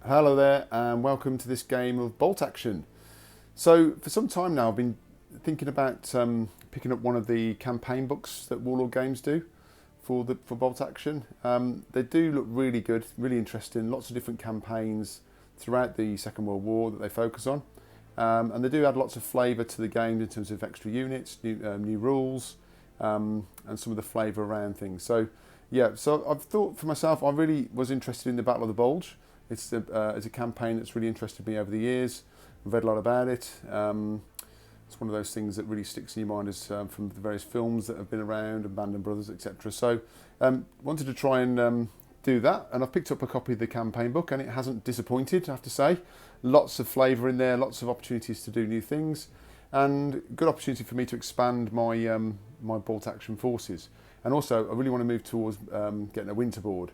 Hello there and welcome to this game of Bolt Action. So for some time now I've been thinking about picking up one of the campaign books that Warlord Games do for Bolt Action. They do look really good, really interesting, lots of different campaigns throughout the Second World War that they focus on. And they do add lots of flavour to the game in terms of extra units, new rules, and some of the flavour around things. So yeah, so I've thought for myself, I really was interested in the Battle of the Bulge. It's a campaign that's really interested me over the years. I've read a lot about it. It's one of those things that really sticks in your mind as from the various films that have been around, and Band of Brothers, etc. So wanted to try and do that, and I've picked up a copy of the campaign book, and it hasn't disappointed, I have to say. Lots of flavour in there, lots of opportunities to do new things, and good opportunity for me to expand my my Bolt Action forces. And also, I really want to move towards getting a winter board.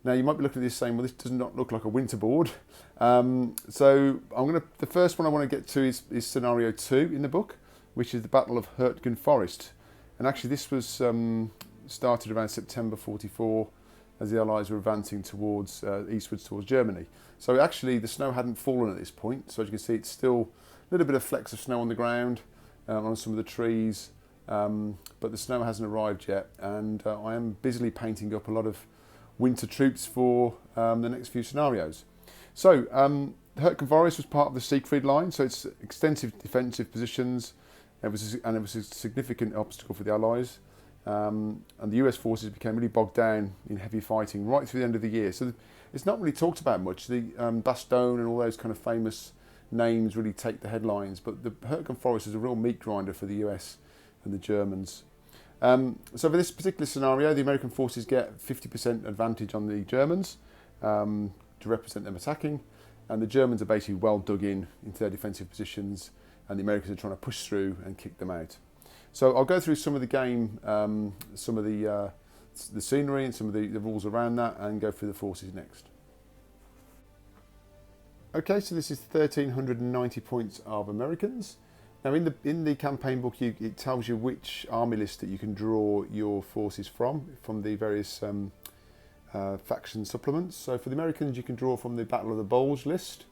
Now you might be looking at this saying, well, this does not look like a winter board. So the first one I want to get to is scenario 2 in the book, which is the Battle of Hurtgen Forest. And actually this was started around September 44 as the Allies were advancing towards eastwards towards Germany. So actually the snow hadn't fallen at this point. So as you can see, it's still a little bit of flecks of snow on the ground, on some of the trees, but the snow hasn't arrived yet. And I am busily painting up a lot of winter troops for the next few scenarios. So the Hurtgen Forest was part of the Siegfried line, so it's extensive defensive positions. It was a significant obstacle for the Allies, and the US forces became really bogged down in heavy fighting right through the end of the year. So it's not really talked about much. The Bastogne and all those kind of famous names really take the headlines, but the Hurtgen Forest is a real meat grinder for the US and the Germans. So for this particular scenario, the American forces get 50% advantage on the Germans to represent them attacking, and the Germans are basically well dug into their defensive positions, and the Americans are trying to push through and kick them out. So I'll go through some of the game, some of the scenery and some of the rules around that, and go through the forces next. Okay, so this is 1,390 points of Americans. Now in the campaign book, it tells you which army list that you can draw your forces from the various faction supplements. So for the Americans, you can draw from the Battle of the Bulge list,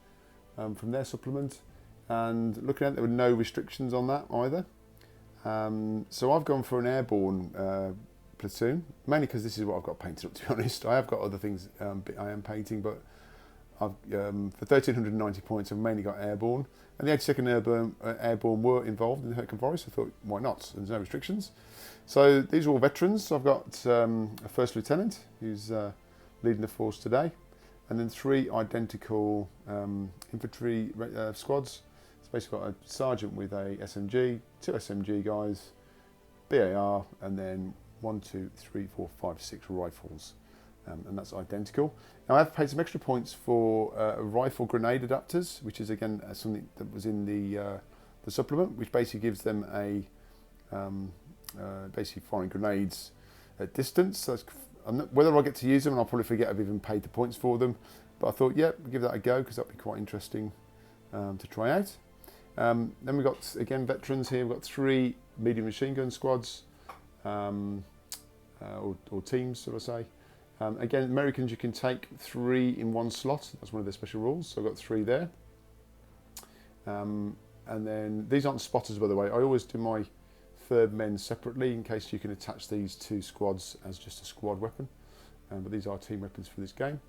from their supplement. And looking at it, there were no restrictions on that either. So I've gone for an airborne platoon, mainly because this is what I've got painted up, to be honest. I have got other things I am painting, but I've, for 1,390 points, I've mainly got airborne. And the 82nd Airborne were involved in the Hurtgen Forest. I thought, why not? There's no restrictions. So these are all veterans. So I've got a first lieutenant who's leading the force today, and then 3 identical infantry squads. So basically got a sergeant with a SMG, 2 SMG guys, BAR, and then 1, 2, 3, 4, 5, 6 rifles. And that's identical. Now I've paid some extra points for rifle grenade adapters, which is again something that was in the supplement, which basically gives them a basically firing grenades at distance. So whether I get to use them, and I'll probably forget I've even paid the points for them. But I thought, yeah, we'll give that a go because that'd be quite interesting to try out. Then we've got again veterans here. We've got 3 medium machine gun squads or teams, shall I say. Again, Americans, you can take 3 in one slot. That's one of their special rules. So I've got 3 there. And then these aren't spotters, by the way. I always do my 3rd men separately in case you can attach these 2 squads as just a squad weapon. But these are team weapons for this game.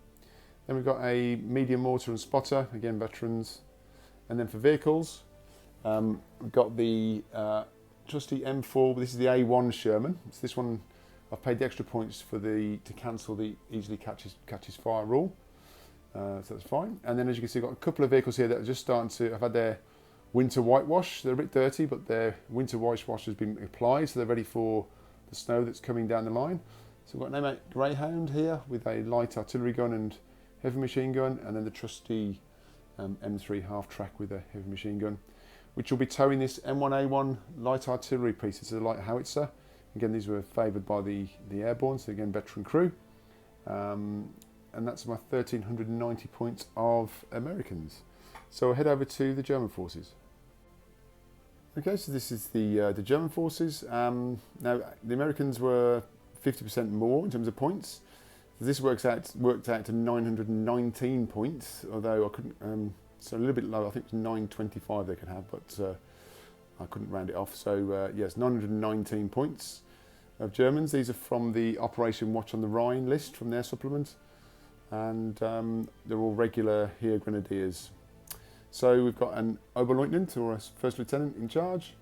Then we've got a medium mortar and spotter, again veterans. And then for vehicles, we've got the trusty M4. This is the A1 Sherman. It's this one. I've paid the extra points for to cancel the easily catches fire rule, so that's fine. And then as you can see, I've got a couple of vehicles here that are just starting to have had their winter whitewash. They're a bit dirty, but their winter whitewash has been applied, so they're ready for the snow that's coming down the line. So we've got an M8 Greyhound here with a light artillery gun and heavy machine gun, and then the trusty M3 half-track with a heavy machine gun, which will be towing this M1A1 light artillery piece. It's a light howitzer. Again, these were favoured by the airborne, so again, veteran crew. And that's my 1,390 points of Americans. So I'll head over to the German forces. Okay, so this is the German forces. Now, the Americans were 50% more in terms of points. This worked out to 919 points, although I couldn't. So a little bit low. I think it's 925 they could have, but I couldn't round it off. So yes, 919 points of Germans. These are from the Operation Watch on the Rhine list from their supplement, and they're all regular here grenadiers. So we've got an Oberleutnant, or a first lieutenant, in charge,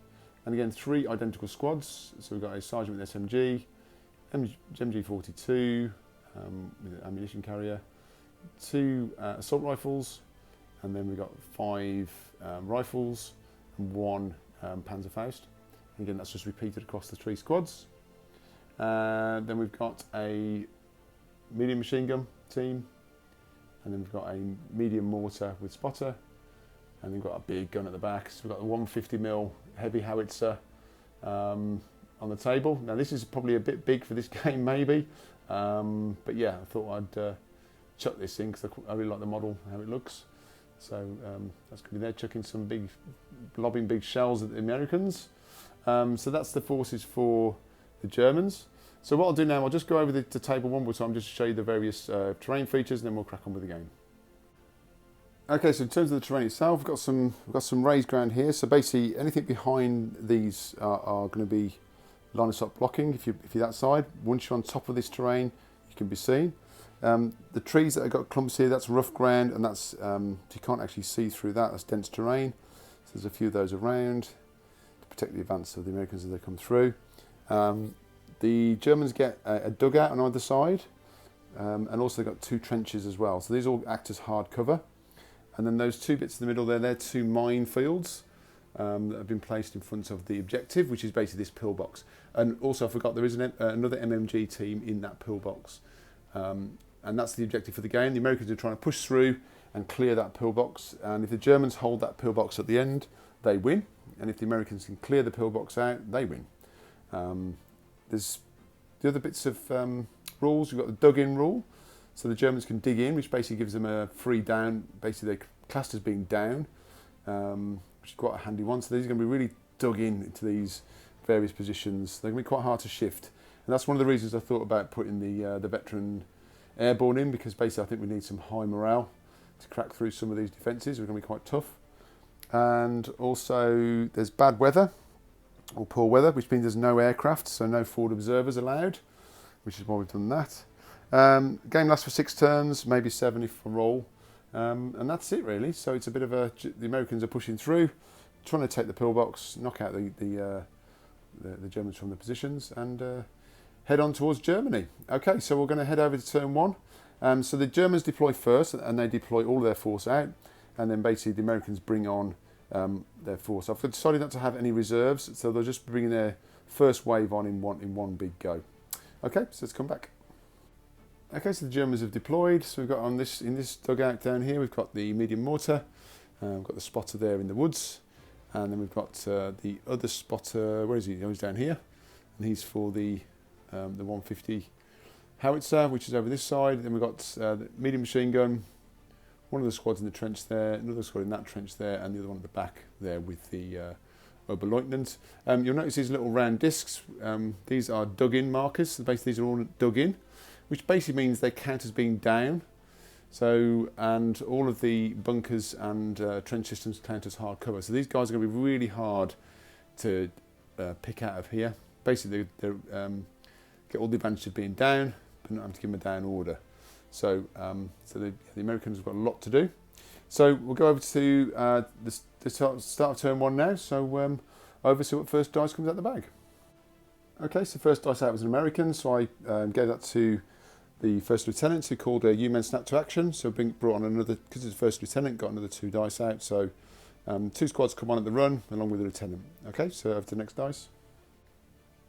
and again 3 identical squads. So we've got a sergeant with SMG, MG42 with an ammunition carrier, 2 assault rifles, and then we've got 5 rifles and 1 Panzerfaust. And again, that's just repeated across the 3 squads. Then we've got a medium machine gun team, and then we've got a medium mortar with spotter, and we've got a big gun at the back. So we've got the 150mm heavy howitzer on the table. Now this is probably a bit big for this game, maybe, but yeah, I thought I'd chuck this in because I really like the model, how it looks. So that's going to be there, chucking some lobbing big shells at the Americans. So that's the forces for the Germans. So what I'll do now, I'll just go over the table one more time just to show you the various terrain features, and then we'll crack on with the game. Okay, so in terms of the terrain itself, we've got some raised ground here. So basically, anything behind these are going to be line of sight blocking. If you're that side, once you're on top of this terrain, you can be seen. The trees that have got clumps here, that's rough ground, and that's you can't actually see through that. That's dense terrain. So there's a few of those around to protect the advance of the Americans as they come through. The Germans get a dugout on either side, and also they've got 2 trenches as well. So these all act as hard cover. And then those 2 bits in the middle there, they're 2 minefields that have been placed in front of the objective, which is basically this pillbox. And also, I forgot, there is another MMG team in that pillbox. And that's the objective for the game. The Americans are trying to push through and clear that pillbox. And if the Germans hold that pillbox at the end, they win. And if the Americans can clear the pillbox out, they win. There's the other bits of rules. We've got the dug-in rule. So the Germans can dig in, which basically gives them a free down. Basically, they're classed as being down, which is quite a handy one. So these are going to be really dug in into these various positions. They're going to be quite hard to shift. And that's one of the reasons I thought about putting the veteran airborne in, because basically I think we need some high morale to crack through some of these defences. We're going to be quite tough. And also there's bad weather, or poor weather, which means there's no aircraft, so no forward observers allowed, which is why we've done that. Game lasts for 6 turns, maybe 7 if I roll, and that's it really. So it's a bit of the Americans are pushing through, trying to take the pillbox, knock out the Germans from the positions, and head on towards Germany. Okay, so we're going to head over to turn 1. So the Germans deploy first, and they deploy all their force out, and then basically the Americans bring on their force. I've decided not to have any reserves, so they'll just bring their first wave on in one big go. Okay, so let's come back. Okay, so the Germans have deployed. So we've got in this dugout down here, we've got the medium mortar. We've got the spotter there in the woods, and then we've got the other spotter. Where is he? Oh, he's down here, and he's for the 150 howitzer, which is over this side. Then we've got the medium machine gun. One of the squads in the trench there, another squad in that trench there, and the other one at the back there with the Oberleutnant. You'll notice these little round discs. These are dug-in markers. So basically, these are all dug in, which basically means they count as being down. So, and all of the bunkers and trench systems count as hard cover. So these guys are going to be really hard to pick out of here. Basically, they get all the advantage of being down, but not having to give them a down order. So, the Americans have got a lot to do. So we'll go over to the start of turn 1 now. So over to what first dice comes out the bag. Okay, so first dice out was an American. So I gave that to the first lieutenant, who called a U-Men snap to action. So brought on another, because it's the first lieutenant, got another 2 dice out. So 2 squads come on at the run along with the lieutenant. Okay, so over to the next dice.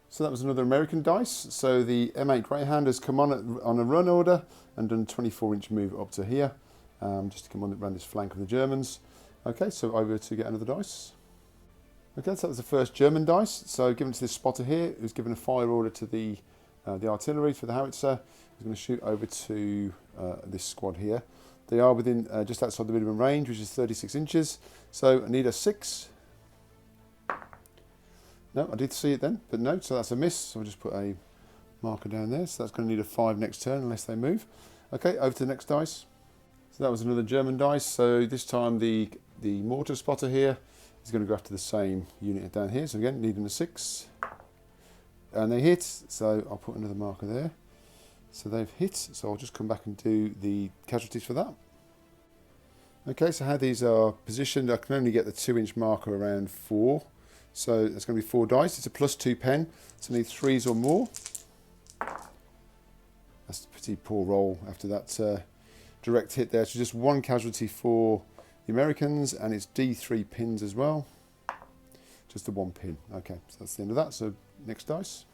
So that was another American dice. So the M8 Greyhound has come on a run order and done a 24-inch move up to here, just to come on around this flank of the Germans. Okay, so over to get another dice. Okay, so that was the first German dice. So given to this spotter here, it was given a fire order to the artillery for the howitzer. He's going to shoot over to this squad here. They are within just outside the minimum range, which is 36 inches. So I need a 6. No, I did see it then, but no, so that's a miss. So I'll just put a marker down there, so that's going to need a 5 next turn unless they move. Okay, over to the next dice. So that was another German dice, so this time the mortar spotter here is going to go after the same unit down here, so again needing a 6. And they hit, so I'll put another marker there. So they've hit, so I'll just come back and do the casualties for that. Okay, so how these are positioned, I can only get the 2-inch marker around 4. So that's going to be 4 dice. It's a +2 pen, so I need 3s or more. That's a pretty poor roll after that direct hit there. So just 1 casualty for the Americans, and it's D3 pins as well. Just the 1 pin. Okay, so that's the end of that. So next dice.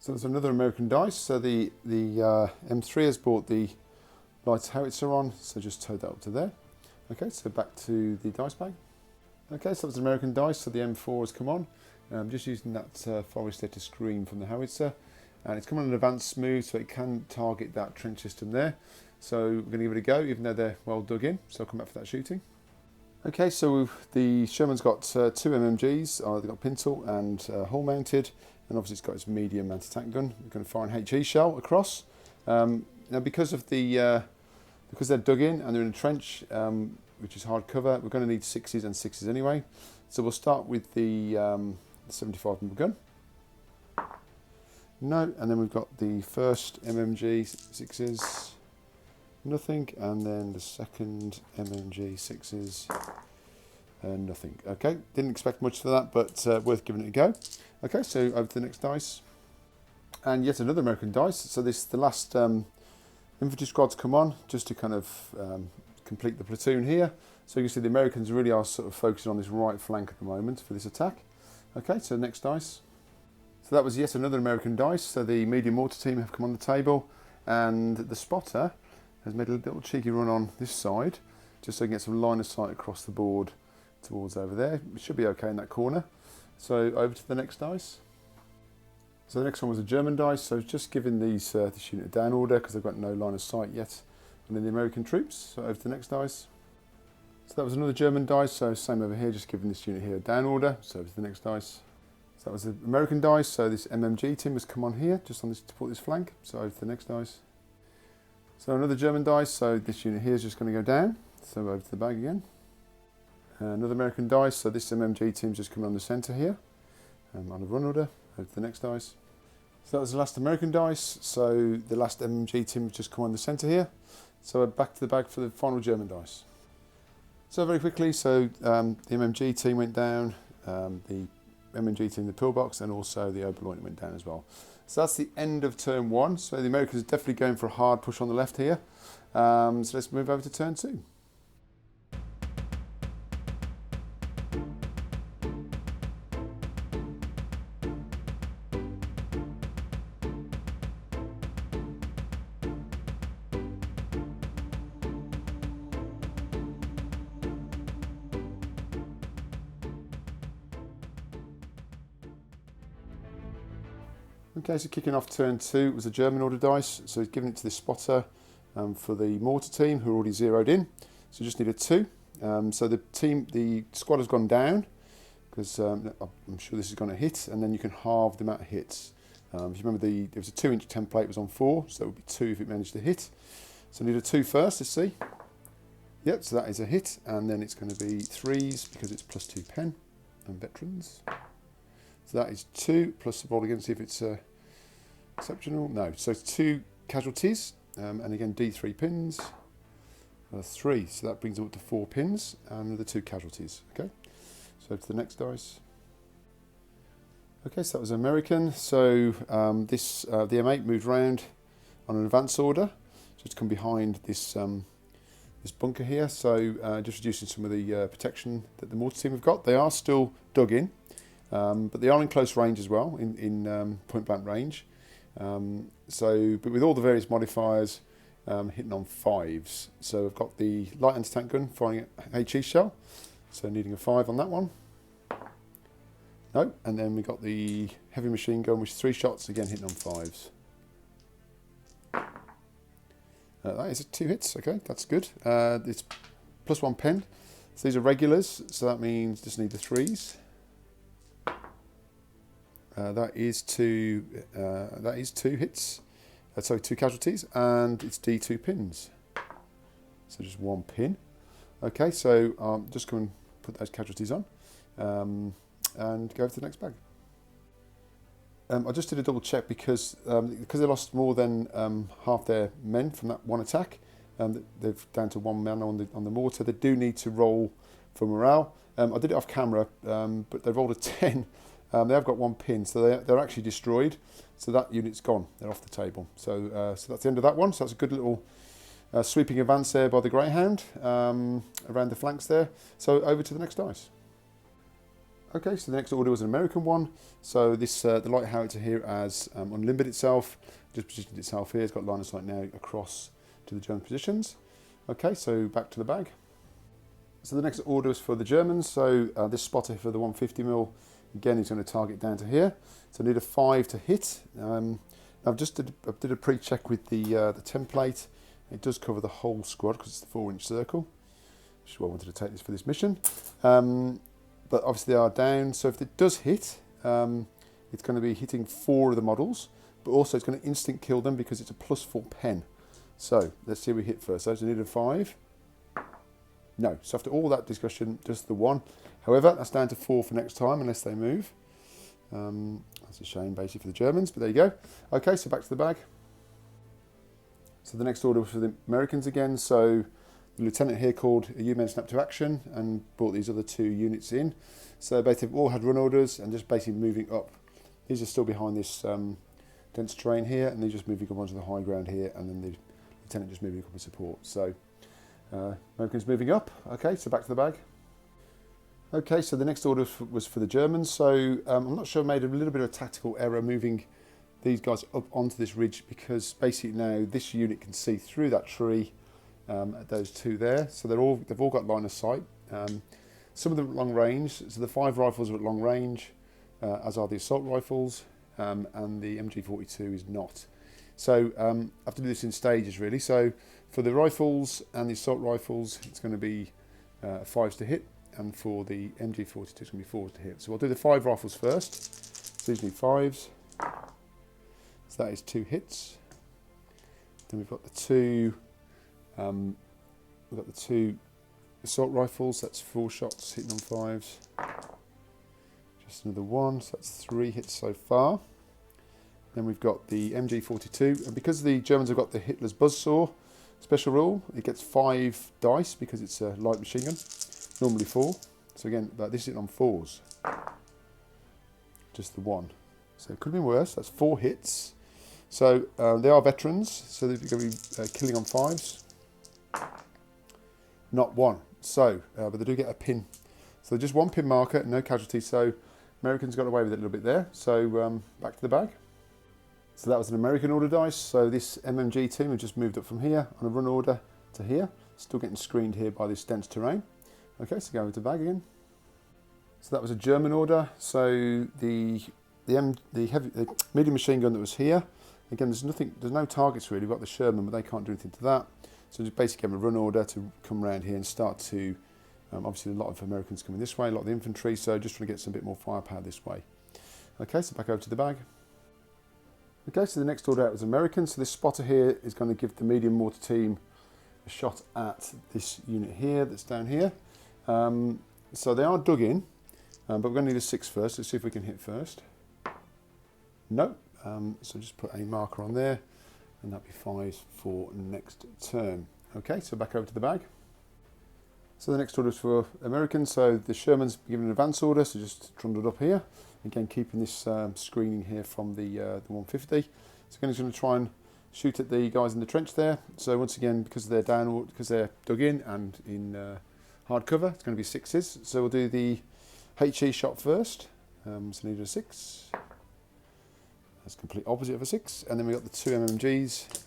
So there's another American dice. So the M3 has brought the light howitzer on, so just tow that up to there. Okay, so back to the dice bag. Okay, so that's an American dice, so the M4 has come on. I'm just using that forest there to screen from the howitzer. And it's come on an advanced smooth, so it can target that trench system there. So we're going to give it a go, even though they're well dug in. So I'll come back for that shooting. Okay, so the Sherman's got 2 MMGs, they've got pintle and hull mounted, and obviously it's got its medium anti-tank gun. We're going to fire an HE shell across. Now because of because they're dug in and they're in a trench, which is hard cover, we're going to need 6s and 6s anyway. So we'll start with the 75mm gun. No, and then we've got the first MMG 6s, nothing, and then the second MMG 6s, nothing. Okay, didn't expect much for that, but worth giving it a go. Okay, so over to the next dice. And yet another American dice. So the last infantry squad's come on, just to kind of complete the platoon here. So you can see the Americans really are sort of focusing on this right flank at the moment for this attack. Okay, so next dice. So that was yet another American dice. So the medium mortar team have come on the table, and the spotter has made a little cheeky run on this side, just so I can get some line of sight across the board towards over there. It should be okay in that corner. So over to the next dice. So the next one was a German dice, so just giving this unit a down order because they've got no line of sight yet on the American troops. So over to the next dice. So that was another German dice, so same over here, just giving this unit here a down order. So over to the next dice. So that was the American dice, so this MMG team has come on here, just on this to support this flank. So over to the next dice. So another German dice, so this unit here is just going to go down. So over to the bag again. Another American dice, so this MMG team's just coming on the centre here. On a run order. Over to the next dice. So that was the last American dice, so the last MMG team has just come on the centre here. So back to the bag for the final German dice. So very quickly, so the MMG team went down, the MMG team, the pillbox, and also the Oberleutnant went down as well. So that's the end of turn 1. So the Americans are definitely going for a hard push on the left here. So let's move over to turn 2. Okay, so kicking off turn 2 was a German order dice, so he's given it to the spotter for the mortar team who are already zeroed in. So just need a 2. So the squad has gone down because I'm sure this is going to hit, and then you can halve the amount of hits. If you remember, there was a 2-inch template was on 4, so it would be 2 if it managed to hit. So I need a 2 first. Let's see. Yep, so that is a hit, and then it's going to be 3s because it's +2 pen and veterans. So that is 2 plus the roll again, see if it's exceptional. No, so 2 casualties, and again D3 pins, 3. So that brings them up to 4 pins and another 2 casualties. Okay, so to the next dice. Okay, so that was American. So the M8 moved round on an advance order, just to come behind this this bunker here. So just reducing some of the protection that the mortar team have got. They are still dug in. But they are in close range as well, in point blank range. But with all the various modifiers hitting on 5s. So I've got the light anti-tank gun firing at HE shell, so needing a 5 on that one. No, and then we got the heavy machine gun, which is 3 shots, again hitting on 5s. That is 2 hits, okay, that's good. It's +1 pen, so these are regulars, so that means just need the 3s. That is two hits. Sorry, 2 casualties, and it's D2 pins. So just 1 pin. Okay, so just go and put those casualties on, and go over to the next bag. I just did a double check because they lost more than half their men from that one attack. They're down to 1 man on the mortar. They do need to roll for morale. I did it off camera, but they rolled a 10. They have got 1 pin, so they're actually destroyed. So that unit's gone. They're off the table. So that's the end of that one. So that's a good little sweeping advance there by the Greyhound around the flanks there. So over to the next dice. Okay, so the next order was an American one. So this the light howitzer here has unlimbered itself, just positioned itself here. It's got line of sight now across to the German positions. Okay, so back to the bag. So the next order is for the Germans. So this spotter for the 150mm, again, is going to target down to here. So I need a 5 to hit. I've just did a pre-check with the template. It does cover the whole squad because it's the 4-inch circle. Which is why I wanted to take this for this mission. But obviously they are down, so if it does hit, it's going to be hitting 4 of the models, but also it's going to instant kill them because it's a +4 pen. So let's see if we hit first. So I need a 5. No, so after all that discussion, just the 1. However, that's down to 4 for next time unless they move. That's a shame basically for the Germans, but there you go. Okay, so back to the bag. So the next order was for the Americans again. So the lieutenant here called a U-men snap to action and brought these other 2 units in. So basically all had run orders and just basically moving up. These are still behind this dense terrain here, and they're just moving up onto the high ground here, and then the lieutenant just moving up with support. So Americans moving up. Okay, so back to the bag. Okay, so the next order was for the Germans. So I'm not sure I made a little bit of a tactical error moving these guys up onto this ridge, because basically now this unit can see through that tree at those 2 there. So they've all got line of sight. Some of them at long range. So the 5 rifles are at long range, as are the assault rifles, and the MG42 is not. So I have to do this in stages really. So for the rifles and the assault rifles, it's going to be 5s to hit, and for the MG42 it's going to be 4s to hit. So I'll do the 5 rifles first. So these need 5s. So that is 2 hits. Then we've got the 2 assault rifles. That's 4 shots hitting on 5s. Just another 1. So that's 3 hits so far. Then we've got the MG42, and because the Germans have got the Hitler's buzzsaw special rule, it gets 5 dice because it's a light machine gun. Normally 4. So again, this is on 4s. Just the 1. So it could have been worse. That's 4 hits. So they are veterans, so they're going to be killing on 5s. Not 1. So, but they do get a pin. So just 1 pin marker, no casualties. So Americans got away with it a little bit there. So back to the bag. So that was an American order dice. So this MMG team have just moved up from here on a run order to here. Still getting screened here by this dense terrain. Okay, so go over to the bag again. So that was a German order. So the medium machine gun that was here. Again, there's no targets really. We've got the Sherman, but they can't do anything to that. So just basically give them a run order to come around here and start to, obviously a lot of Americans coming this way, a lot of the infantry, so just trying to get some bit more firepower this way. Okay, so back over to the bag. Okay, so the next order out was American. So this spotter here is going to give the medium mortar team a shot at this unit here that's down here. So they are dug in, but we're going to need a 6 first. Let's see if we can hit first. No. So just put a marker on there, and that'll be 5 for next turn. Okay, so back over to the bag. So the next order is for Americans. So the Sherman's given an advance order, so just trundled up here. Again, keeping this screening here from the 150. So again, he's going to try and shoot at the guys in the trench there. So once again, because they're down, because they're dug in and in hard cover, it's going to be 6s. So we'll do the HE shot first. So need a 6. That's complete opposite of a 6. And then we've got the 2 MMGs.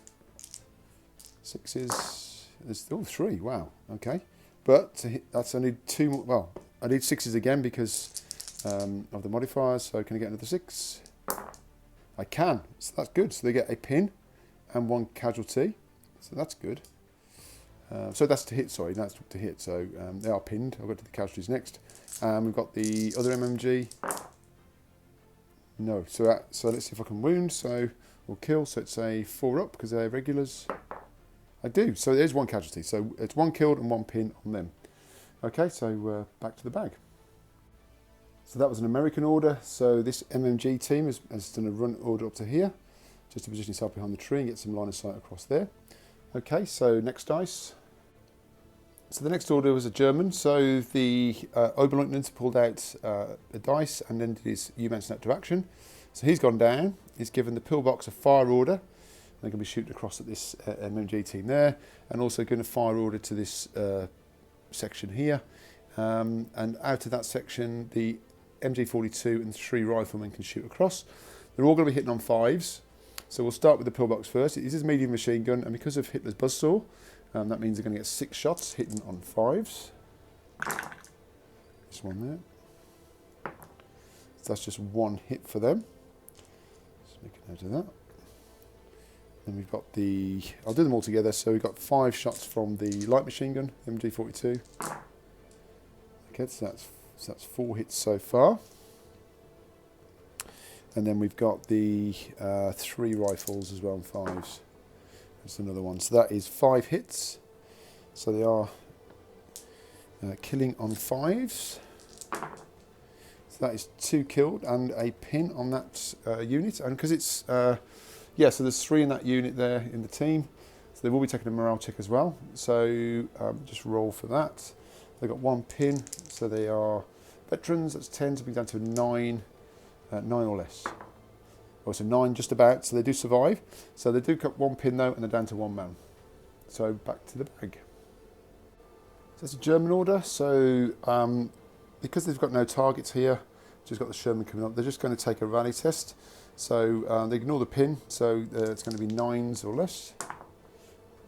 6s. There's 3. Wow. Okay. But to hit, I need 2 more. Well, I need 6s again because of the modifiers. So can I get another 6? I can. So that's good. So they get a pin and 1 casualty. So that's good. So that's to hit. Sorry, that's to hit. So they are pinned. I'll go to the casualties next. We've got the other MMG. No. So let's see if I can wound. So or kill. So it's a 4 up because they're regulars. I do. So there's one casualty. So it's 1 killed and 1 pin on them. Okay. So back to the bag. So that was an American order. So this MMG team has done a run order up to here, just to position yourself behind the tree and get some line of sight across there. Okay, so next dice. So the next order was a German. So the Oberleutnant pulled out a dice and then did his U-Man snap to action. So he's gone down. He's given the pillbox a fire order. They're going to be shooting across at this MMG team there, and also going to fire order to this section here. And out of that section, the MG42 and 3 riflemen can shoot across. They're all going to be hitting on 5s. So we'll start with the pillbox first. It is a medium machine gun, and because of Hitler's buzzsaw, that means they're going to get 6 shots hitting on 5s. This one there. So that's just 1 hit for them. Let's make a note of that. Then we've got the, I'll do them all together. So we've got 5 shots from the light machine gun, MG42. Okay, so that's 4 hits so far. And then we've got the 3 rifles as well, and 5s. That's another one. So that is 5 hits. So they are killing on 5s. So that is 2 killed and a pin on that unit. And because it's, yeah, so there's 3 in that unit there in the team. So they will be taking a morale check as well. So just roll for that. They've got 1 pin, so they are veterans. That's 10 to be down to 9, 9 or less. Oh, so 9 just about, so they do survive. So they do cut 1 pin though, and they're down to 1 man. So back to the bag. So it's a German order. So because they've got no targets here, just got the Sherman coming up, they're just going to take a rally test. So they ignore the pin, so it's going to be 9s or less.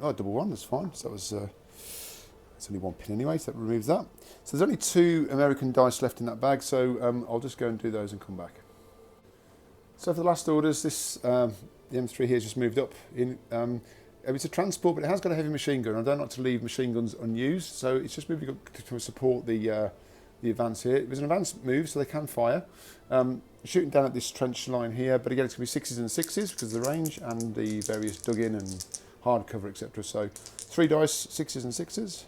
Oh, double 1, that's fine. So that was... it's only 1 pin anyway, so that removes that. So there's only 2 American dice left in that bag, so I'll just go and do those and come back. So for the last orders, this the M3 here has just moved up. It's a transport, but it has got a heavy machine gun. I don't like to leave machine guns unused, so it's just moving up to support the advance here. It was an advanced move, so they can fire. Shooting down at this trench line here, but again, it's going to be 6s and 6s because of the range and the various dug-in and hard cover, etc. So 3 dice, 6s and 6s.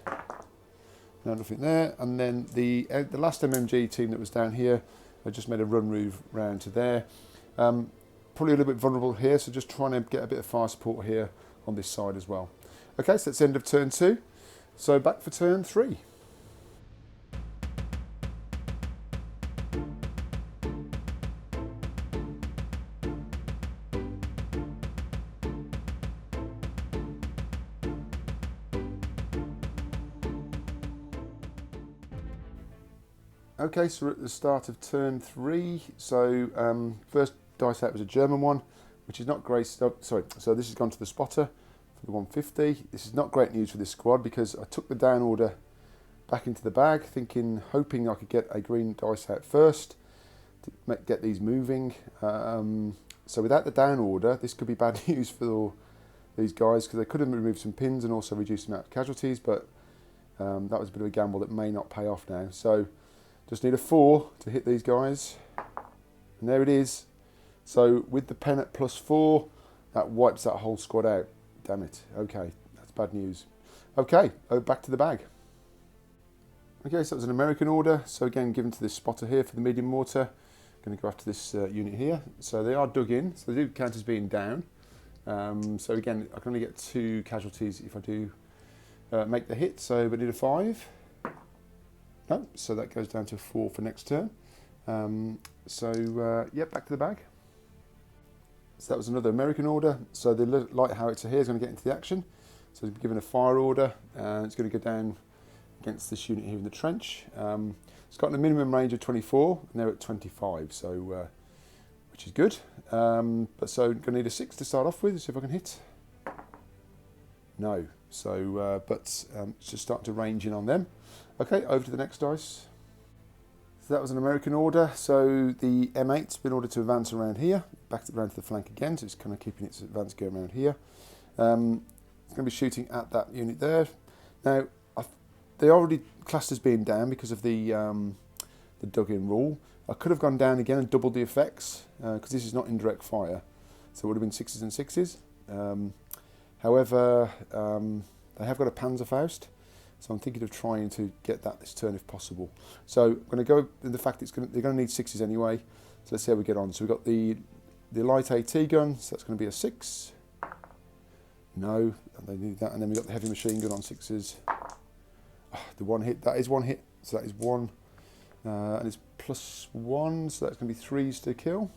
No, nothing there. And then the last MMG team that was down here, I just made a run move round to there. Probably a little bit vulnerable here, so just trying to get a bit of fire support here on this side as well. Okay, so that's the end of turn 2. So back for turn 3. Okay, so we're at the start of turn 3. So first dice out was a German one, which is not great. Sorry, so this has gone to the spotter for the 150. This is not great news for this squad because I took the down order back into the bag, hoping I could get a green dice out first to get these moving. So without the down order, this could be bad news for these guys because they could have removed some pins and also reduced the amount of casualties, but that was a bit of a gamble that may not pay off now. So just need a 4 to hit these guys. And there it is. So with the pen at +4, that wipes that whole squad out. Damn it. Okay, that's bad news. Okay, back to the bag. Okay, so it was an American order. So again, given to this spotter here for the medium mortar. Going to go after this unit here. So they are dug in, so they do count as being down. So again, I can only get 2 casualties if I do make the hit. So we need a 5. No, so that goes down to 4 for next turn. Yeah, back to the bag. So that was another American order. So the light howitzer here is going to get into the action. So it's given a fire order, and it's going to go down against this unit here in the trench. It's got a minimum range of 24, and they're at 25, so which is good. But so I'm going to need a 6 to start off with. See if I can hit. No. So, it's just starting to range in on them. Okay, over to the next dice. So that was an American order. So the M8's been ordered to advance around here, back around to the flank again. So it's kind of keeping its advance going around here. It's going to be shooting at that unit there. Now, they already classed as being down because of the the dug-in rule. I could have gone down again and doubled the effects because this is not indirect fire, so it would have been 6s and 6s. However, they have got a Panzerfaust, so I'm thinking of trying to get that this turn if possible. So I'm going to go with the fact they're going to need 6s anyway. So let's see how we get on. So we've got the light AT gun, so that's going to be a 6. No, they need that. And then we've got the heavy machine gun on 6s. Oh, the one hit, that is one hit, so that is 1. And it's +1, so that's going to be 3s to kill.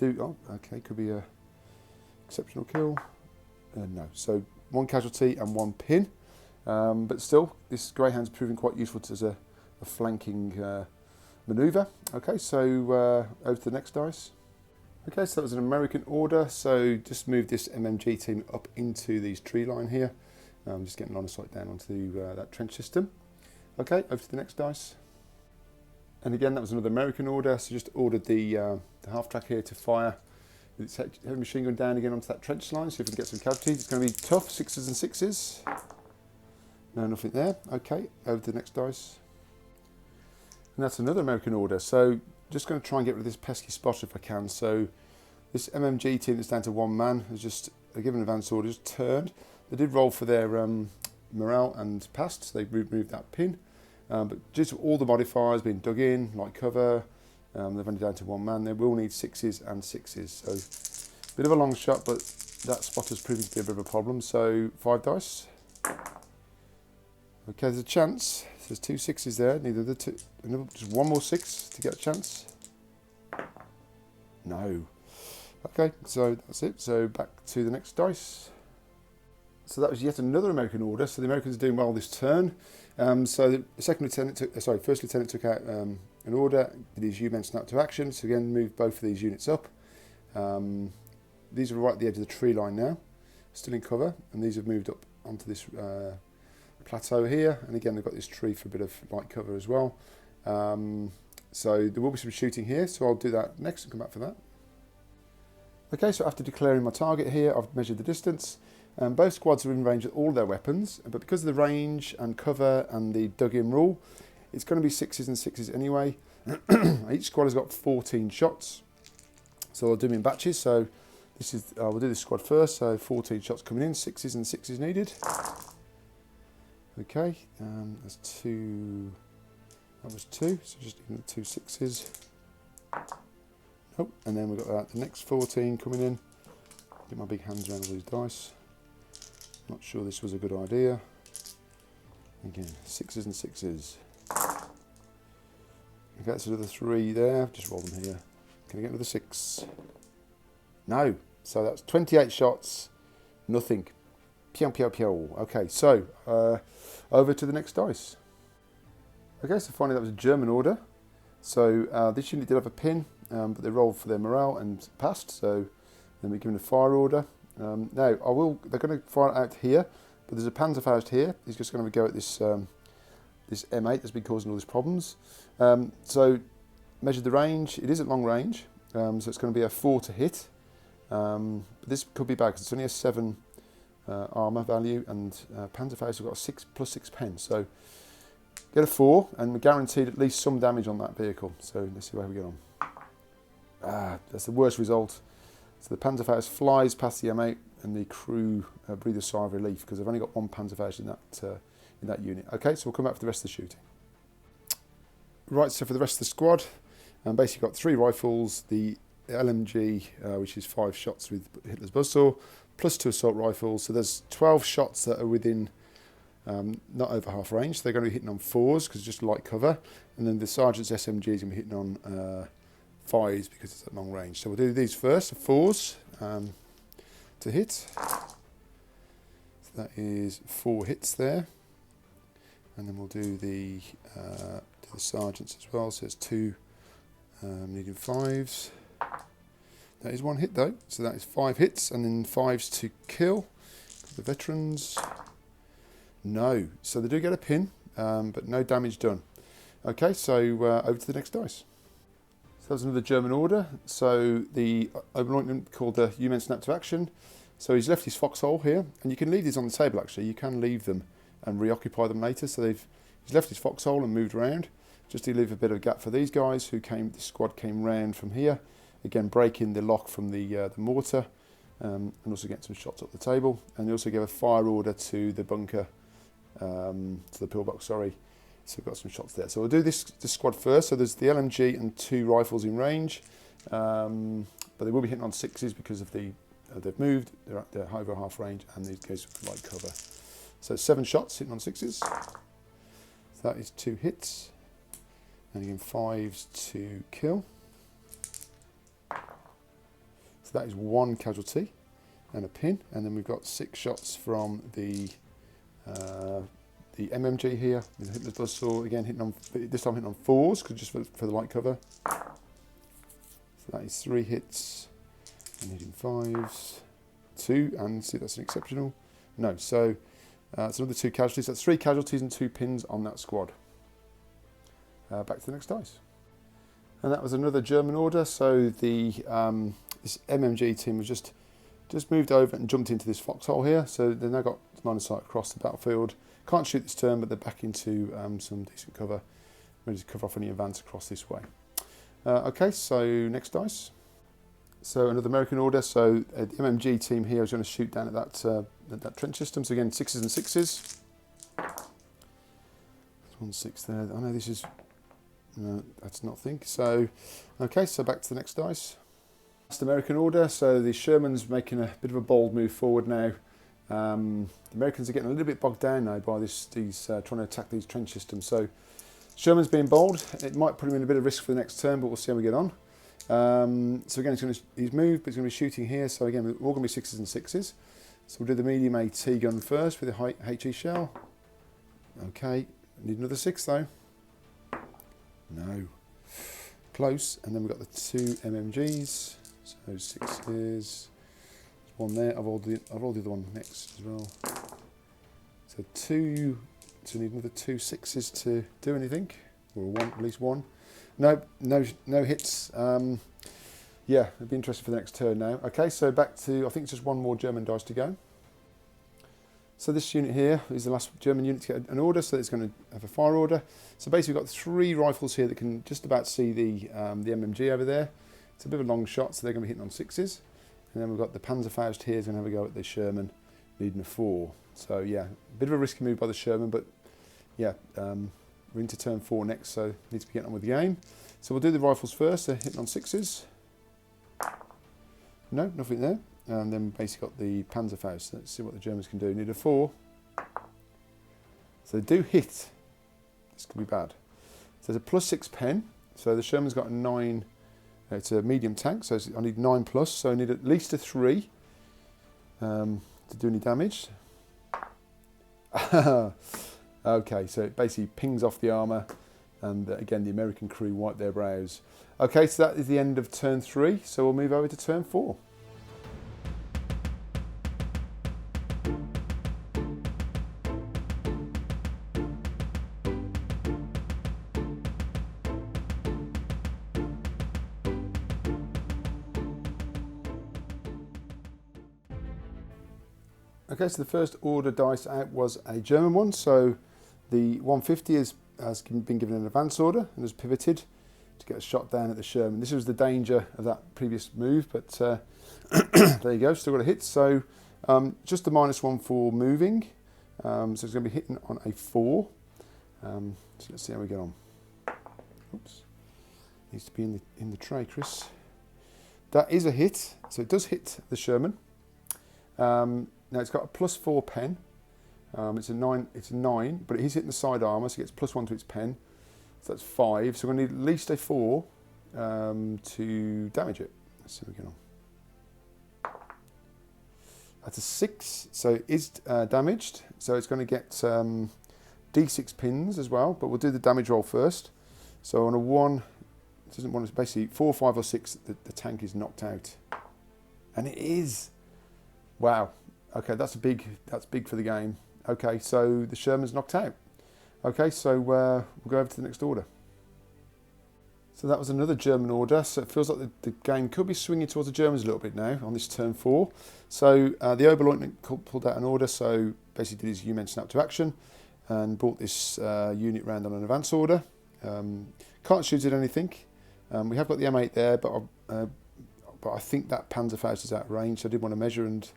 Oh, okay, could be a exceptional kill. No, so 1 casualty and 1 pin. But still, this Greyhound's proving quite useful as a flanking manoeuvre. Okay, so over to the next dice. Okay, so that was an American order. So just move this MMG team up into these tree line here. I'm just getting line of sight down onto that trench system. Okay, over to the next dice. And again, that was another American order. So just ordered the half track here to fire with its heavy machine gun down again onto that trench line. See if we can get some casualties. It's going to be tough, 6s and 6s. No, nothing there. Okay, over to the next dice. And that's another American order. So just going to try and get rid of this pesky spotter if I can. So this MMG team that's down to 1 man has just given an advance order, just turned. They did roll for their morale and passed, so they removed that pin. But due to all the modifiers being dug in, like cover, they've only down to 1 man. They will need 6s and 6s. So a bit of a long shot, but that spotter's proving to be a bit of a problem. So 5 dice. Okay, there's a chance. There's 2 6s there. Neither the two. Just 1 more 6 to get a chance. No. Okay, so that's it. So back to the next dice. So that was yet another American order. So the Americans are doing well this turn. So the second lieutenant first lieutenant took out an order. Did his U-men snap to action. So again, move both of these units up. These are right at the edge of the tree line now, still in cover, and these have moved up onto this plateau here. And again, they've got this tree for a bit of light cover as well. So there will be some shooting here. So I'll do that next and come back for that. Okay, so after declaring my target here, I've measured the distance. Both squads are in range with all their weapons, but because of the range and cover and the dug-in rule, it's going to be 6s and 6s anyway. Each squad has got 14 shots, so I'll do them in batches. So this is we'll do this squad first. So 14 shots coming in, 6s and 6s needed. Okay, that's 2. That was 2, so just 2 6s. Nope, and then we've got the next 14 coming in. Get my big hands around all these dice. Not sure this was a good idea. Again, 6s and 6s. Okay, that's another 3 there. Just roll them here. Can I get another 6? No. So that's 28 shots. Nothing. Pew, pew, pew. Okay, so over to the next dice. Okay, so finally that was a German order. So this unit did have a pin, but they rolled for their morale and passed. So then we're given a fire order. Now, they're going to fire it out here, but there's a Panzerfaust here. He's just going to go at this this M8 that's been causing all these problems. So, measured the range. It is at long range, so it's going to be a 4 to hit. But this could be bad because it's only a 7 armour value, and Panzerfaust have got a 6 plus 6 pen. So, get a 4, and we're guaranteed at least some damage on that vehicle. So, let's see how we get on. That's the worst result. So the Panzerfaust flies past the M8 and the crew breathe a sigh of relief because they've only got 1 Panzerfaust in that unit. Okay, so we'll come back for the rest of the shooting. Right, so for the rest of the squad, basically got 3 rifles, the LMG, which is 5 shots with Hitler's buzzsaw, plus 2 assault rifles. So there's 12 shots that are within not over half range. So they're going to be hitting on 4s because it's just light cover, and then the sergeant's SMG is going to be hitting on 5s because it's at long range. So we'll do these first, 4s to hit. So that is 4 hits there. And then we'll do the sergeants as well. So it's 2 needing 5s. That is 1 hit though. So that is 5 hits and then 5s to kill. The veterans. No. So they do get a pin, but no damage done. Okay, so over to the next dice. So that was another German order. So the Oberleutnant called the U-men snap to action. So he's left his foxhole here, and you can leave these on the table actually. You can leave them and reoccupy them later. So he's left his foxhole and moved around. just to leave a bit of a gap for these guys who came. This squad came round from here, again breaking the lock from the mortar, and also get some shots up the table. And they also gave a fire order to the bunker, to the pillbox. Sorry, so we've got some shots there. So we'll do this squad first. So there's the LMG and 2 rifles in range, but they will be hitting on 6s because of the they've moved. They're over half range, and these guys with light cover. So 7 shots hitting on 6s. So that is 2 hits. And again, 5s to kill. So that is 1 casualty and a pin. And then we've got 6 shots from the MMG here. The buzzsaw again hitting on, this time hitting on 4s, because just for the light cover. So that is 3 hits and hitting 5s, 2, and see that's an exceptional. No, so it's another 2 casualties. That's 3 casualties and 2 pins on that squad. Back to the next dice. And that was another German order. So the this MMG team has just moved over and jumped into this foxhole here. So they've now got line of sight across the battlefield. Can't shoot this turn, but they're back into some decent cover, ready to cover off any advance across this way. Okay, so next dice. So another American order. So the MMG team here is going to shoot down at that trench system. So again, 6s and 6s. There's 1 6 there. I know this is. No, that's not think. So, okay, so back to the next dice. Last American order. So the Sherman's making a bit of a bold move forward now. The Americans are getting a little bit bogged down now by these trying to attack these trench systems. So Sherman's being bold. It might put him in a bit of risk for the next turn, but we'll see how we get on. So again, he's moved, but he's going to be shooting here. So again, we're all going to be 6s and 6s. So we'll do the medium AT gun first with the HE shell. Okay, need another 6 though. No. Close. And then we've got the 2 MMGs. So 6s. There's 1 there. I've rolled the other one next as well. So 2. So we need another 2 6s to do anything. Or 1, at least 1. No hits. Yeah, it'll be interesting for the next turn now. Okay, so back to, I think it's just 1 more German dice to go. So this unit here is the last German unit to get an order, so it's going to have a fire order. So basically we've got 3 rifles here that can just about see the MMG over there. It's a bit of a long shot, so they're going to be hitting on 6s. And then we've got the Panzerfaust here, is going to have a go at the Sherman, needing a 4. So yeah, a bit of a risky move by the Sherman, but yeah, we're into turn 4 next, so need to be getting on with the game. So we'll do the rifles first, they're hitting on 6s. No, nothing there. And then basically got the Panzerfaust. Let's see what the Germans can do. Need a 4. So they do hit. This could be bad. So there's a +6 pen. So the Sherman's got a 9. It's a medium tank, so I need 9+. So I need at least a 3 to do any damage. Okay, so it basically pings off the armour, and again the American crew wipe their brows. Okay, so that is the end of turn 3. So we'll move over to turn 4. Okay, so the first order dice out was a German one. So the 150 has been given an advance order and has pivoted to get a shot down at the Sherman. This was the danger of that previous move, but there you go, still got a hit. So just a -1 for moving. So it's going to be hitting on a 4. So let's see how we get on. Oops, needs to be in the tray, Chris. That is a hit, so it does hit the Sherman. Now it's got a +4 pen. It's a 9. It's a 9, but it is hitting the side armour, so it gets +1 to its pen. So that's 5. So we're going to need at least a 4 to damage it. Let's see how we get on. That's a 6, so it is damaged. So it's going to get D6 pins as well, but we'll do the damage roll first. So on a 1, it doesn't want to, basically 4, 5, or 6. The tank is knocked out, and it is. Wow. Okay, that's big for the game. Okay, so the Sherman's knocked out. Okay, so we'll go over to the next order. So that was another German order. So it feels like the game could be swinging towards the Germans a little bit now on this turn 4. So the Oberleutnant pulled out an order. So basically did his U-Men snap to action and brought this unit round on an advance order. Can't shoot at anything. We have got the M8 there, but I think that Panzerfaust is out of range, so I did want to measure and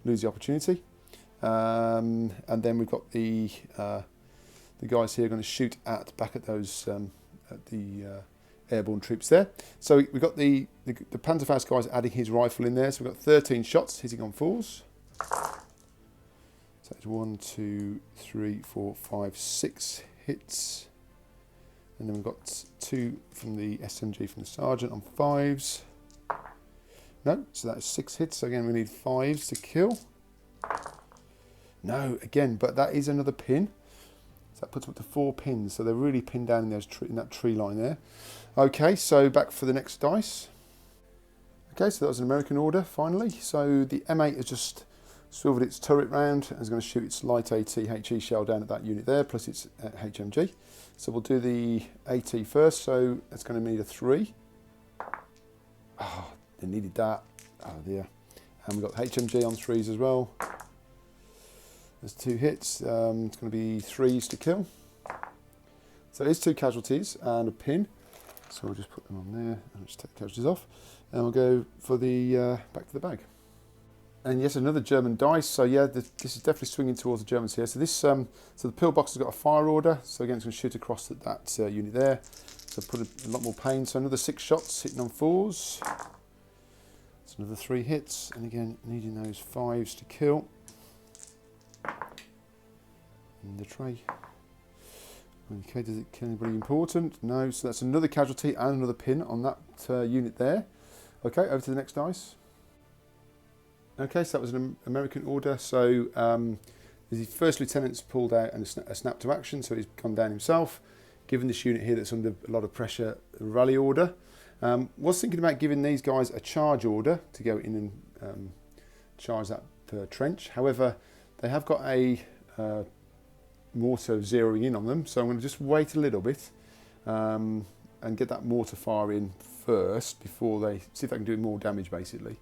lose the opportunity. And then we've got the guys here going to shoot back at those airborne troops there. So we've got the Panzerfaust guys adding his rifle in there. So we've got 13 shots hitting on 4s. So it's 1, 2, 3, 4, 5, 6 hits. And then we've got 2 from the SMG from the Sergeant on 5s. No, so that is 6 hits. So again, we need 5s to kill. No, again, but that is another pin. So that puts them up to 4 pins. So they're really pinned down in that tree line there. Okay, so back for the next dice. Okay, so that was an American order finally. So the M8 has just swiveled its turret round and is going to shoot its light AT HE shell down at that unit there, plus its HMG. So we'll do the AT first. So it's going to need a 3. Oh, they needed that. Oh dear. And we've got HMG on 3s as well. There's 2 hits. It's going to be 3s to kill. So there's 2 casualties and a pin. So we'll just put them on there and just take the casualties off. And we'll go for the back to the bag. And yes, another German dice. So yeah, this is definitely swinging towards the Germans here. So this, so the pillbox has got a fire order. So again, it's going to shoot across at that unit there. So put a lot more pain. So another 6 shots hitting on 4s. It's another 3 hits. And again, needing those 5s to kill. In the tray. Okay, does it kill anybody important? No. So that's another casualty and another pin on that unit there. Okay, over to the next dice. Okay, so that was an American order. So the first lieutenant's pulled out and a snap to action, so he's gone down himself. Given this unit here that's under a lot of pressure, a rally order. Was thinking about giving these guys a charge order to go in and charge that trench. However, they have got a mortar zeroing in on them, so I'm going to just wait a little bit and get that mortar fire in first before they see if they can do more damage, basically.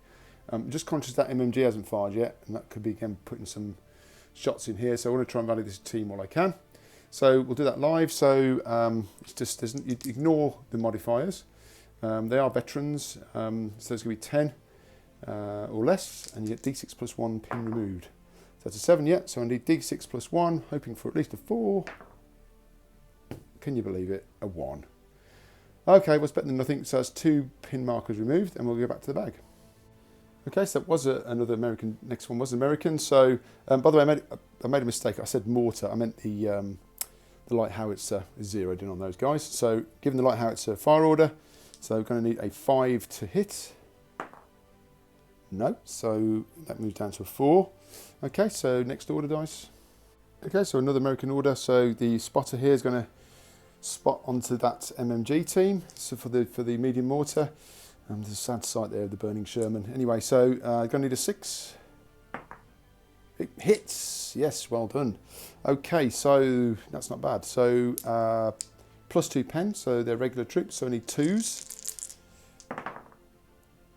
Just conscious that MMG hasn't fired yet, and that could be again putting some shots in here. So I want to try and rally this team while I can. So we'll do that live. So it's just you ignore the modifiers. They are veterans, so there's going to be 10 or less, and you get D6 plus 1 pin removed. So that's a 7 yet. So I need D6 plus 1, hoping for at least a 4. Can you believe it? A 1. Okay, well, it's better than nothing. So that's 2 pin markers removed, and we'll go back to the bag. Okay, so that was another American. Next one was American. So, by the way, I made a mistake. I said mortar. I meant the light howitzer is zeroed in on those guys. So, given the light howitzer fire order, so we're going to need a 5 to hit. No, so that moves down to a 4. Okay, so next order dice. Okay, so another American order. So the spotter here is going to spot onto that MMG team. So for the medium mortar. There's a sad sight there of the burning Sherman. Anyway, so going to need a 6. It hits. Yes, well done. Okay, so that's not bad. So plus 2 pen, so they're regular troops, so I need 2s.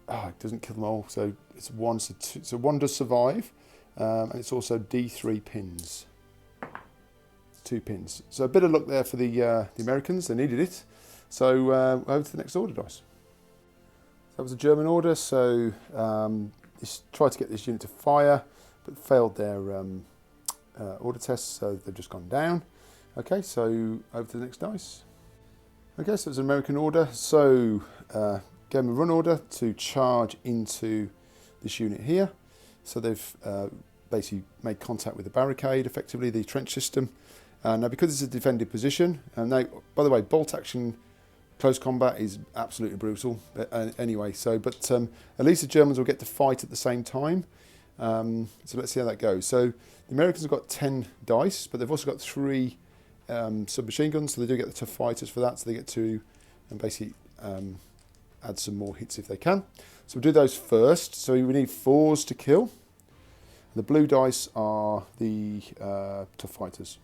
Oh, it doesn't kill them all, so it's 1. So 1 does survive, and it's also D3 pins. 2 pins. So a bit of luck there for the Americans. They needed it. So over to the next order dice. That was a German order, so tried to get this unit to fire, but failed their order tests, so they've just gone down. Okay, so over to the next dice. Okay, so it's an American order, so gave them a run order to charge into this unit here. So they've basically made contact with the barricade, effectively the trench system. Now, because it's a defended position, now, by the way, bolt action close combat is absolutely brutal. Anyway, so but at least the Germans will get to fight at the same time. So let's see how that goes. So the Americans have got 10 dice, but they've also got 3 submachine guns, so they do get the tough fighters for that. So they get to basically add some more hits if they can. So we'll do those first. So we need 4s to kill. The blue dice are the tough fighters.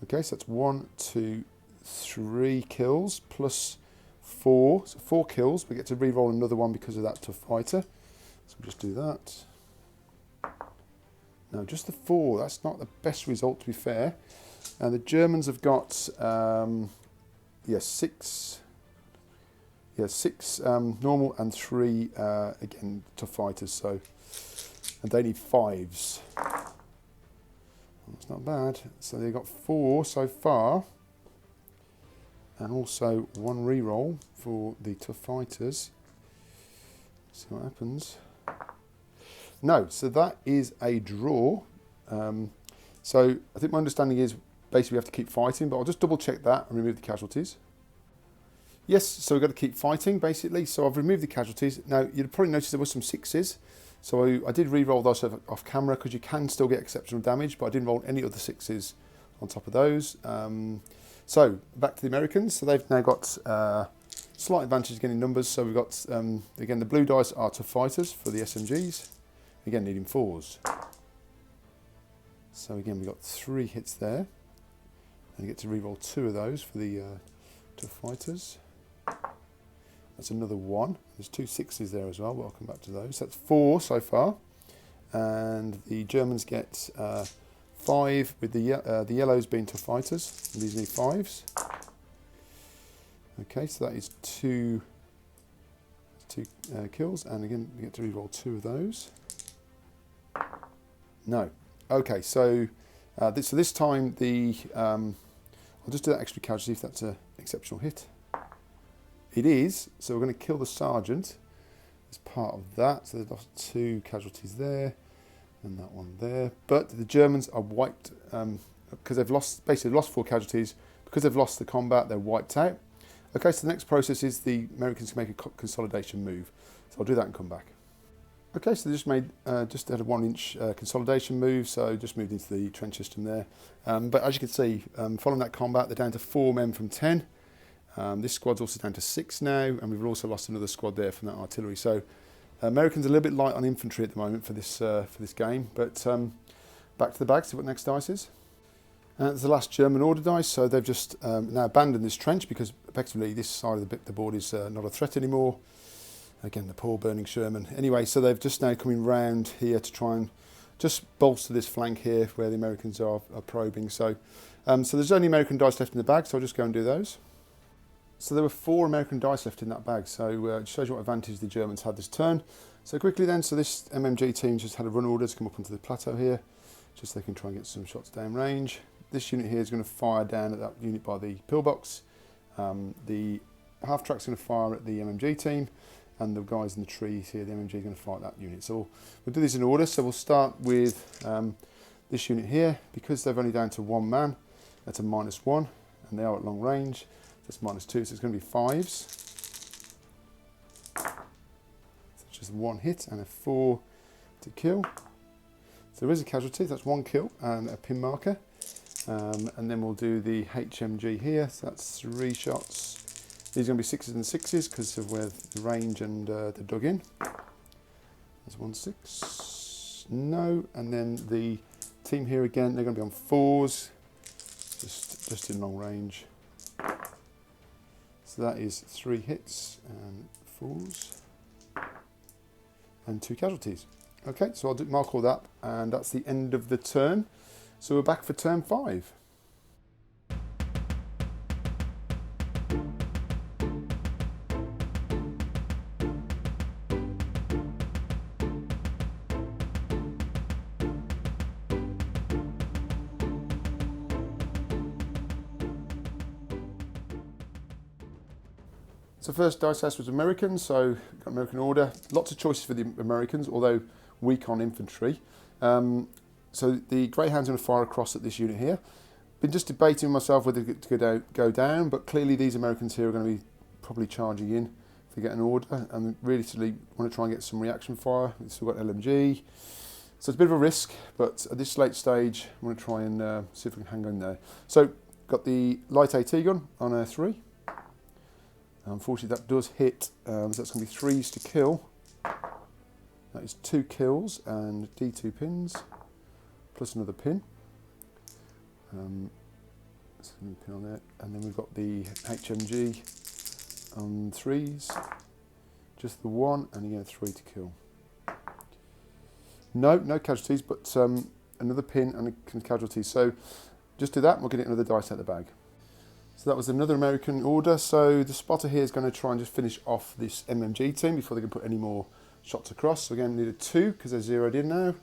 Okay, so that's 1, 2, 3 kills plus 4. So 4 kills. We get to re-roll another one because of that tough fighter. So we'll just do that. No, just the 4. That's not the best result, to be fair. And the Germans have got six normal and 3 again tough fighters. So, and they need 5s. That's not bad. So they've got 4 so far, and also 1 reroll for the tough fighters. See what happens. No, so that is a draw. So I think my understanding is basically we have to keep fighting, but I'll just double check that and remove the casualties. Yes, so we've got to keep fighting basically. So I've removed the casualties. Now you'd probably notice there were some 6s. So I did re-roll those off camera because you can still get exceptional damage, but I didn't roll any other 6s on top of those. So back to the Americans. So they've now got slight advantage again in numbers. So we've got, again, the blue dice are tough fighters for the SMGs. Again, needing 4s. So again, we've got 3 hits there. And you get to re-roll 2 of those for the tough fighters. That's another 1. There's 2 6s there as well, but I'll come back to those. That's 4 so far. And the Germans get 5 with the yellows being tough fighters. And these need 5s. Okay, so that is 2 kills. And again, we get to re-roll 2 of those. No. Okay, so this time I'll just do that extra casualty if that's an exceptional hit. It is, so we're going to kill the sergeant as part of that. So they've lost 2 casualties there, and that one there. But the Germans are wiped because they've basically lost 4 casualties. Because they've lost the combat, they're wiped out. Okay, so the next process is the Americans can make a consolidation move. So I'll do that and come back. Okay, so they just made just had a 1-inch consolidation move, so just moved into the trench system there. But as you can see, following that combat, they're down to 4 men from 10. This squad's also down to 6 now, and we've also lost another squad there from that artillery. So Americans are a little bit light on infantry at the moment for this game. But back to the bag, see what next dice is. And that's the last German order dice. So they've just now abandoned this trench because effectively this side of the board is not a threat anymore. Again, the poor burning Sherman. Anyway, so they've just now coming round here to try and just bolster this flank here where the Americans are probing. So there's only American dice left in the bag, so I'll just go and do those. So there were 4 American dice left in that bag, so it shows you what advantage the Germans had this turn. So quickly then, so this MMG team just had a run order to come up onto the plateau here, just so they can try and get some shots down range. This unit here is going to fire down at that unit by the pillbox. The half track's going to fire at the MMG team, and the guys in the trees here, the MMG, are going to fire at that unit. So we'll do this in order. So we'll start with this unit here. Because they're only down to 1 man, that's a -1, and they are at long range. That's -2, so it's going to be 5s. So just 1 hit and a 4 to kill. So there is a casualty, that's 1 kill and a pin marker. And then we'll do the HMG here, so that's 3 shots. These are going to be 6s and 6s because of where the range and they're dug in. There's 1 6. No, and then the team here again, they're going to be on 4s, just in long range. So that is 3 hits and 4s and 2 casualties. Okay, so I'll mark all that, and that's the end of the turn. So we're back for turn 5. So first dice test was American, so got American order. Lots of choices for the Americans, although weak on infantry. So the Greyhound's going to fire across at this unit here. Been just debating with myself whether to go down, but clearly these Americans here are going to be probably charging in if they get an order, and really want to try and get some reaction fire. We've still got LMG, so it's a bit of a risk, but at this late stage, I'm going to try and see if we can hang on there. So got the light AT gun on a 3. Unfortunately, that does hit, so that's going to be 3s to kill. That is 2 kills and D2 pins, plus another pin. So pin on there, and then we've got the HMG on 3s, just the 1, and again 3 to kill. No casualties, but another pin and a casualty. So just do that and we'll get another dice out of the bag. So that was another American order. So the spotter here is going to try and just finish off this MMG team before they can put any more shots across. So again, need a 2 because they're zeroed in now.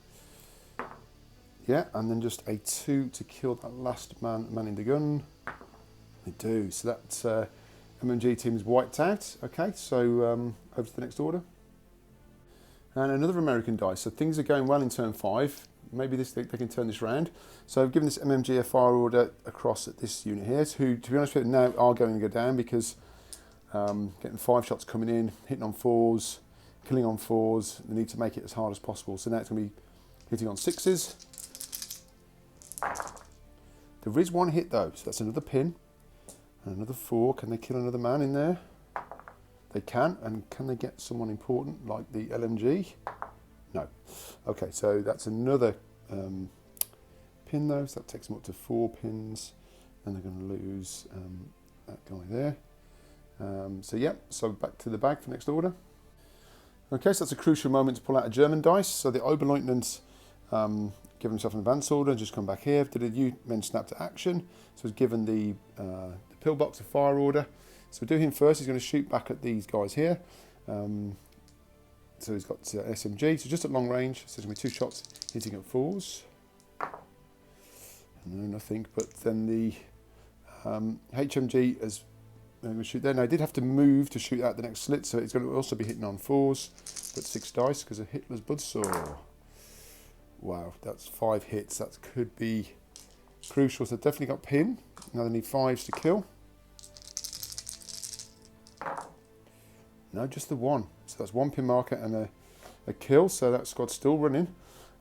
Yeah, and then just a 2 to kill that last man in the gun. They do. So that MMG team is wiped out. Okay, so over to the next order. And another American dice. So things are going well in turn 5. Maybe they can turn this round. So I've given this MMG a fire order across at this unit here, who, to be honest with you, now are going to go down because getting 5 shots coming in, hitting on 4s, killing on 4s. They need to make it as hard as possible. So now it's going to be hitting on 6s. There is 1 hit though, so that's another pin. And another 4. Can they kill another man in there? They can. And can they get someone important like the LMG? No. Okay, so that's another pin though, so that takes them up to 4 pins. And they're going to lose that guy there. So yeah, so back to the bag for next order. Okay, so that's a crucial moment to pull out a German dice. So the Oberleutnant given himself an advance order, just come back here, did a U-men snap to action. So he's given the pillbox a fire order. So we'll do him first. He's going to shoot back at these guys here. So he's got SMG, so just at long range. So there's going to be 2 shots hitting at 4s. No, nothing. But then the HMG is going to shoot there. Now, I did have to move to shoot out the next slit, so it's going to also be hitting on 4s. But 6 dice because of Hitler's Buzzsaw. Wow, that's 5 hits. That could be crucial. So definitely got pin. Now they need 5s to kill. No, just the 1. So that's 1 pin marker and a kill. So that squad's still running.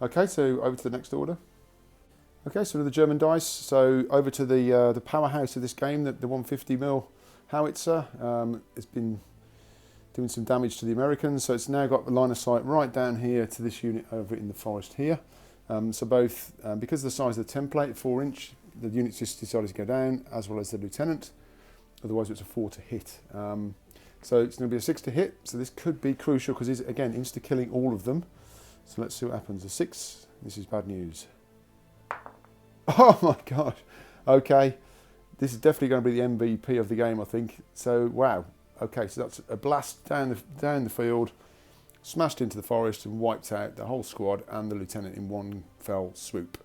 Okay, so over to the next order. Okay, so the German dice. So over to the powerhouse of this game, the 150mm howitzer. It's been doing some damage to the Americans, so it's now got the line of sight right down here to this unit over in the forest here. So both, because of the size of the template, 4-inch, the units just decided to go down, as well as the lieutenant. Otherwise it's a 4 to hit. So it's going to be a 6 to hit, so this could be crucial because he's, again, insta-killing all of them. So let's see what happens. A 6, this is bad news. Oh my god. Okay, this is definitely going to be the MVP of the game, I think. So, wow. Okay, so that's a blast down the field, smashed into the forest and wiped out the whole squad and the lieutenant in one fell swoop.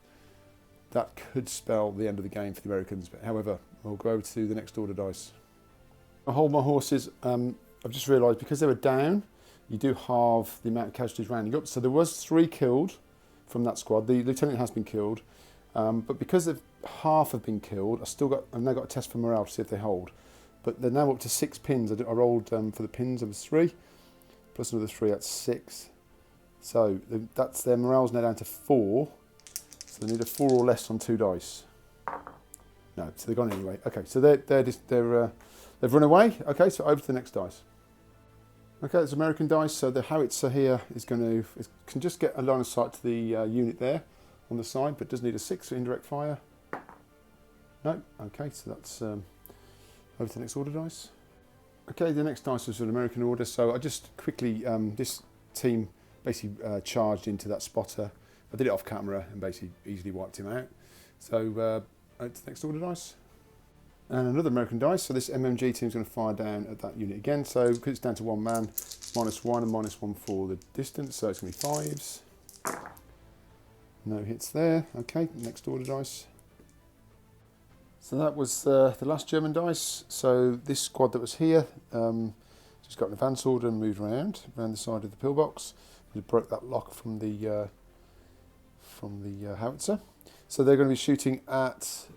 That could spell the end of the game for the Americans, but however, we'll go over to the next order dice. I hold my horses. I've just realised because they were down, you do halve the amount of casualties rounding up. So there was 3 killed from that squad. The lieutenant has been killed, but because half have been killed, I've now got a test for morale to see if they hold. But they're now up to 6 pins. I rolled for the pins, it was 3, plus another 3, that's 6. So that's their morale's now down to 4. So they need a 4 or less on 2 dice. No, so they're gone anyway. Okay, so they've run away. Okay, so over to the next dice. Okay, it's American dice. So the howitzer here can just get a line of sight to the unit there on the side, but does need a 6 for indirect fire. No, okay, so that's over to the next order dice. Okay, the next dice was an American order. So I just quickly, this team basically charged into that spotter. I did it off camera and basically easily wiped him out. So over to the next order dice. And another American dice. So this MMG team is going to fire down at that unit again. So because it's down to 1 man, -1 and -1 for the distance. So it's going to be 5s. No hits there. Okay, next order dice. So that was the last German dice. So this squad that was here just got an advance order and moved around the side of the pillbox. We broke that lock from the howitzer. So they're going to be shooting at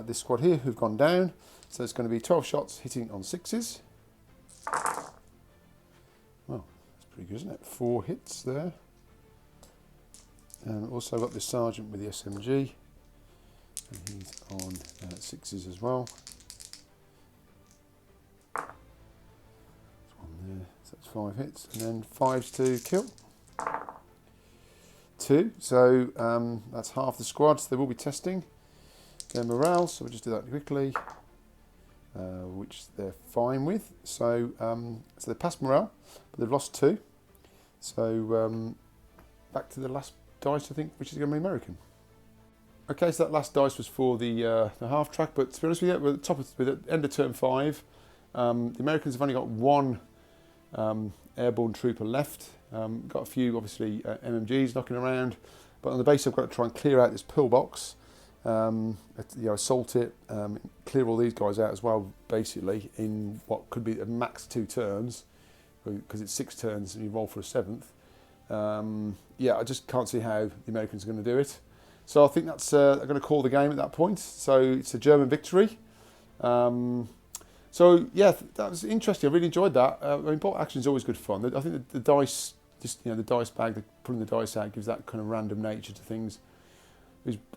this squad here who've gone down. So it's going to be 12 shots hitting on 6s. Well, that's pretty good, isn't it? 4 hits there. And also got the sergeant with the SMG. And he's on 6s as well. There's 1 there, so that's 5 hits. And then 5s to kill. 2, so that's half the squad, so they will be testing their morale, so we'll just do that quickly, which they're fine with. So, so they passed morale, but they've lost 2. So back to the last dice, I think, which is going to be American. Okay, so that last dice was for the half track, but to be honest with you, we're at the end of turn 5. The Americans have only got one airborne trooper left. Got a few, obviously, MMGs knocking around, but on the base I've got to try and clear out this pillbox, assault it, clear all these guys out as well, basically, in what could be a max 2 turns, because it's 6 turns and you roll for a 7th. Yeah, I just can't see how the Americans are going to do it. So I think that's they're going to call the game at that point. So it's a German victory. So yeah, that was interesting. I really enjoyed that. I mean, bolt action is always good fun. I think the dice, just the dice bag, pulling the dice out gives that kind of random nature to things.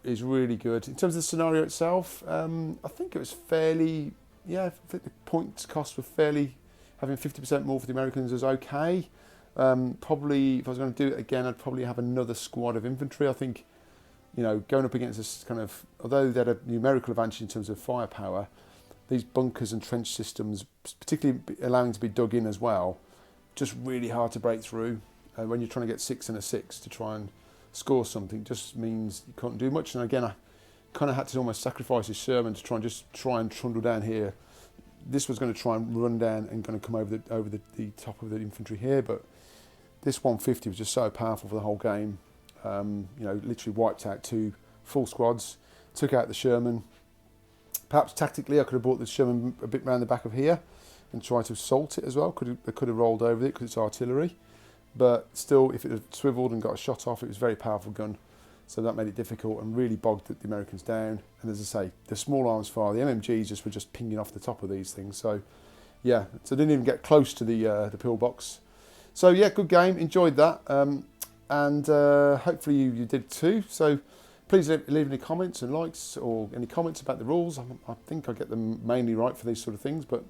Is really good. In terms of the scenario itself, I think it was fairly. Yeah, I think the points cost were fairly. Having 50% more for the Americans was okay. Probably, if I was going to do it again, I'd probably have another squad of infantry. I think, going up against this kind of, although they had a numerical advantage in terms of firepower, these bunkers and trench systems, particularly allowing to be dug in as well, just really hard to break through. When you're trying to get 6 and a 6 to try and score something, just means you can't do much. And again, I kind of had to almost sacrifice his Sherman to try and trundle down here. This was going to try and run down and going to come over the top of the infantry here, but this 150 was just so powerful for the whole game. Literally wiped out 2 full squads, took out the Sherman. Perhaps tactically I could have brought the Sherman a bit round the back of here and tried to assault it as well. They could have rolled over it because it's artillery. But still, if it had swiveled and got a shot off, it was a very powerful gun. So that made it difficult and really bogged the Americans down. And as I say, the small arms fire, the MMGs were just pinging off the top of these things. So yeah, so they didn't even get close to the pillbox. So yeah, good game, enjoyed that. And hopefully you did too. So please leave any comments and likes or any comments about the rules. I think I get them mainly right for these sort of things, but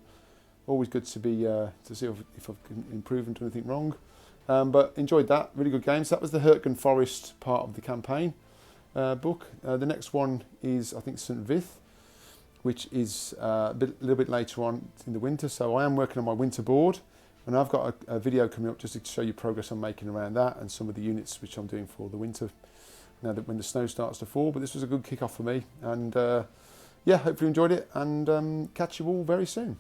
always good to be to see if I've improved and done anything wrong. But enjoyed that, really good game. So that was the Hurtgen Forest part of the campaign book. The next one is, I think, St. Vith, which is a little bit later on in the winter. So I am working on my winter board, and I've got a video coming up just to show you progress I'm making around that and some of the units which I'm doing for the winter, now that when the snow starts to fall. But this was a good kick-off for me, and yeah, hopefully you enjoyed it, and catch you all very soon.